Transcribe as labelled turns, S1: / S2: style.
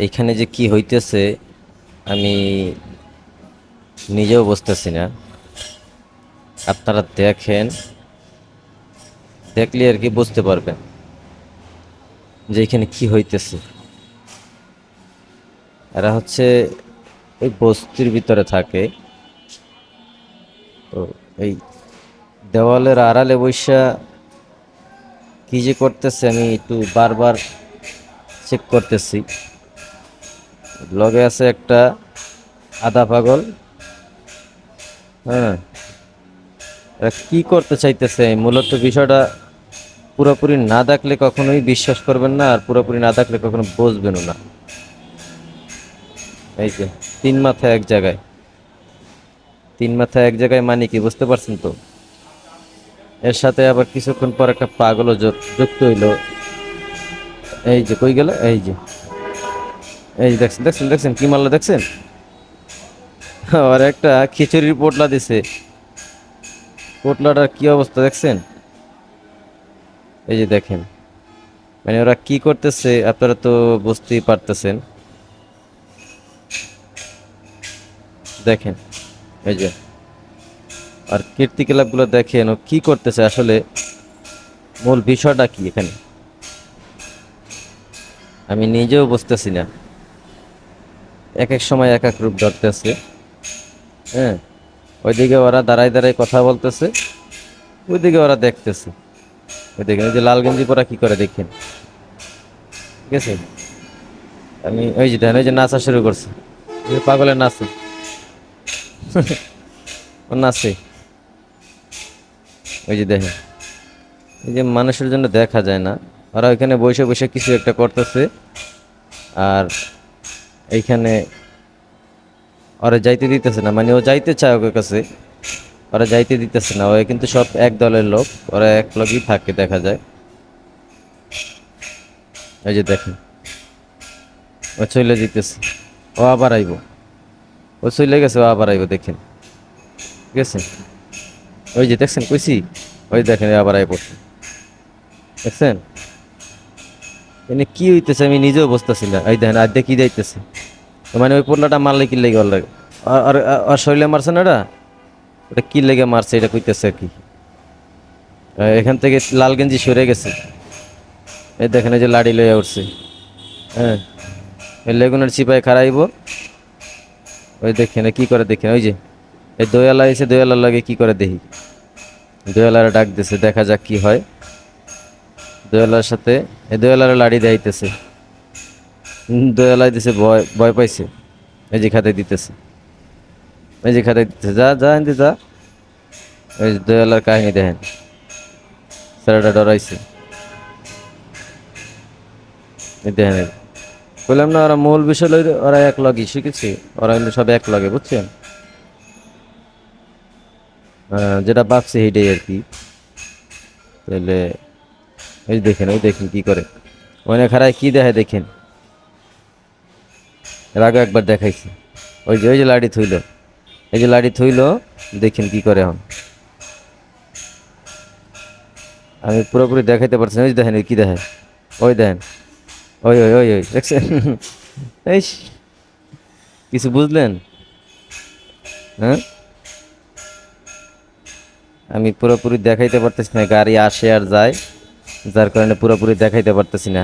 S1: এখানে যে কি হইতেছে আমি নিজেও বুঝতেছি না। আপনারা দেখেন, দেখলে আর কি বুঝতে পারবেন যে এখানে কি হইতেছে। এরা হচ্ছে এই বস্তির ভিতরে থাকে, তো এই দেওয়ালের আড়ালে বৈশা কি যে করতেছে আমি একটু বারবার চেক করতেছি। লগে আছে একটা আধা পাগল। হ্যাঁ, এরা কি করতে চাইতেছে মূলত বিষয়টা পুরোপুরি না দেখলে কখনোই বিশ্বাস করবেন না, আর পুরোপুরি না দেখলে কখনো বুঝবেনও না। এই যে তিন মাথা এক জায়গায়, তিন মাথা এক জায়গায় মানে কি বুঝতে পারছেন তো? এর সাথে আবার কিছুক্ষণ পর একটা পাগলও যুক্ত হইলো। এই যে কই গেল, এই যে এই যে দেখছেন দেখছেন দেখছেন কি মারলো দেখছেন? আর একটা খিচুড়ির পোটলা দিছে। পোটলাটার কি অবস্থা দেখছেন? এই যে দেখেন, মানে ওরা কি করতেছে আপনারা তো বুঝতেই পারতেছেন। দেখেন এই যে, আর কীর্তিকলাপ গুলো দেখেন ও কি করতেছে আসলে, মূল বিষয়টা কি এখানে আমি নিজেও বুঝতেছি না। এক এক সময় এক এক রূপ ধরতেছে। হ্যাঁ, ওইদিকে ওরা দাঁড়ায় দাঁড়ায় কথা বলতেছে, ওইদিকে ওরা দেখতেছে। ওই দেখেন ওই যে লাল গেঞ্জি পরা কি করে দেখেন, ঠিক আছে? আমি ওই যে দেখেন ওই যে নাচা শুরু করছে, ওই যে পাগলের নাচে, ও নাচে। ওই যে দেখেন, এই যে মানুষের জন্য দেখা যায় না, ওরা ওইখানে বসে বসে কিছু একটা করতেছে। আর এইখানে ওরা যাইতে দিতেছে না, মানে ও যাইতে চায় ওকে কাছে, ওরা যাইতে দিতেছে না। ওরা কিন্তু সব এক দলের লোক, ওরা এক লগই থাকে দেখা যায়। এই যে দেখেন ও চলে যেতেছে, ও আবার আইব, ও চলে গেছে, ও আবার আইব দেখেন, ঠিক আছে? ওই যে দেখছেন কইছি, ওই দেখেন আবার আই পড়ছে, দেখছেন? এনে কি হইতেছে আমি নিজেও বুঝতেছি না। এই দেখেন আর কি যাইতেছে, মানে ওই পোটলাটা মারলে কি লেগে ওর লাগে, আর আর শরীরে মারছে না ওটা, ওটা কি লেগে মারছে এটা কইতেছে আর কি। এখান থেকে লাল গেঞ্জি সরে গেছে। এই দেখেন এই যে লাড়ি লইয়া উঠছে। হ্যাঁ, এই লেগুনের চিপায় খারাইব। ওই দেখেন এ কি করে দেখেন, ওই যে এই দয়ালা এসে দয়ালার লাগে কি করে দেখি। দয়ালার ডাক দিছে, দেখা যাক কি হয়। দয়ালার সাথে এই দয়ালার লাড়ি দেখাইতেছে। দয়ালাই দিছে, ভয় ভয় পাইছে। এই যে খাতে দিতেছে, এই যে খাতে দিতেছে, যা যা এনতে যা। ওই যে দয়ালার কাহিনী দেখেন, ছেলেটা ডরাইছে। এই দেখেন বললাম না, ওরা মূল বিষয় লই ওরা এক লগই শিখেছে, ওরা কিন্তু সব এক লগে বুঝছেন। যেটা ভাবছে সেইটাই আর কি। তাহলে ওই দেখেন, ওই দেখেন কি করে, ওখানে খারায় কি দেখে দেখেন। এর আগে একবার দেখাইছি, ওই যে লাড়ি থইল, এই যে লাড়ি থইল, দেখেন কি করে এখন। আমি পুরোপুরি দেখাইতে পারছি না। ওই যে দেখেন কি দেখে, ওই দেখেন, ওই ওই ওই ওই দেখছেন? এই কিছু বুঝলেন? হ্যাঁ, আমি পুরোপুরি দেখাইতে পারতেছি না, গাড়ি আসে আর যায়, যার কারণে পুরোপুরি দেখাইতে পারতেছি না।